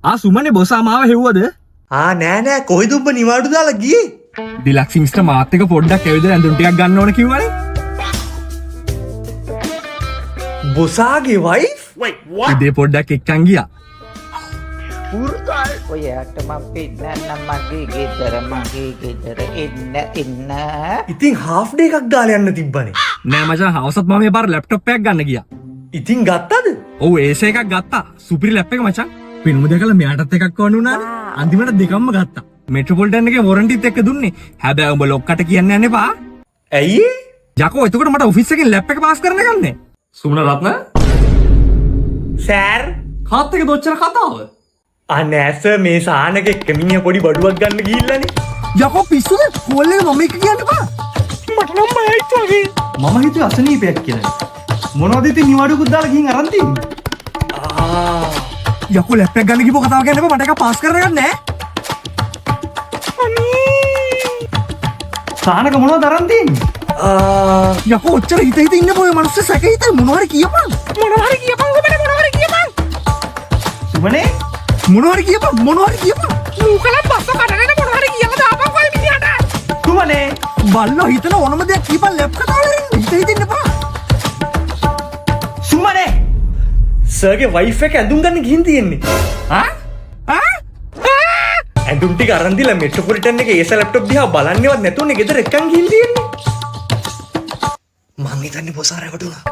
සුමනේ බොස මාව හෙව්වද? නෑ කොහෙද උඹ නිවාඩු දාලා ගියේ? ඩිලක්ස් මිස්ටර් මාත් එක පොඩ්ඩක් ඇවිදලා ඇඳුම් ටිකක් ගන්න ඕන කිව්වනේ. බොසාගේ වයිෆ්? ඉතින් පොඩ්ඩක් එක්කන් ගියා. ඔයාට මම පෙන්නන්න මගේ ගෙදර එන්න. ඉතින් හාෆ් ඩේ එකක් දාලා යන්න තිබ්බනේ. නෑ මචං හවසත් මම මේ පාර ලැප්ටොප් එකක් ගන්න ගියා. ඉතින් ගත්තද? ඔව් ඒස එකක් ගත්තා. සුපිරි ලැප් එක මචං. පිනුම දැකලා මෙයාටත් එකක් ඕන වුණානේ. අන්තිමට දෙකක්ම ගත්තා. මෙට්‍රොපොලිටන් එකේ වොරන්ටිත් එක්ක දුන්නේ. හැබැයි උඹ ලොක්කට කියන්න යන්න එපා. ඇයි? යකෝ එතකොට මට ඔෆිස් එකෙන් ලැප් එක පාස් කරන්න ගන්නෑ. සුමන රත්න සර් කාත් එක දොච්චර කතාව. අනෑස මේ සානක එක්ක මිනිහ පොඩි බඩුවක් ගන්න ගිහිල්ලානේ. යකෝ පිස්සුද? කෝල් එක මම එක කියන්න එපා. මට නම් බයයිත් වගේ. මම හිතුවේ අසනීපයක් කියලා. මොනවද ඉතින් නිවාඩුකුත් දාලා ගිහින් අරන් තින්නේ? යකෝ ලැප් එක ගන්න කිව්ව කතාව කියන්න එපා. මට එක පාස් කරන්න ගන්න නෑ. සානක මොනවද අරන් තින්නේ? යකෝ ඔච්චර හිත ඉන්න පොය මනුස්ස සැක හිත මොනවද කියපන්. මොනවද කියපන් සුමනේ මොනවද කියපන් මූකලම් බස්ස කඩගෙන මොනවද කියලා දාපන් කොයි මිනිහට. සුමනේ බල්ලෝ හිතන ඕනම දෙයක් කියපන් ලැප් කතාව වලින් හිත ඉන්න එපා. සුමනේ සර්ගේ වයිෆ් එක ඇඳුම් ගන්න ගිහින් තියෙන්නේ. ඇඳුම් ටික අරන් දීලා මෙට්‍රොපොලිටන් එකේ ඒස ලැප්ටොප් දිහා බලන්නේවත් නැතුවනේ ගෙදර එක්කන් ගිහින් තියෙන්නේ. මං හිතන්නේ බොස ආරකට උනා.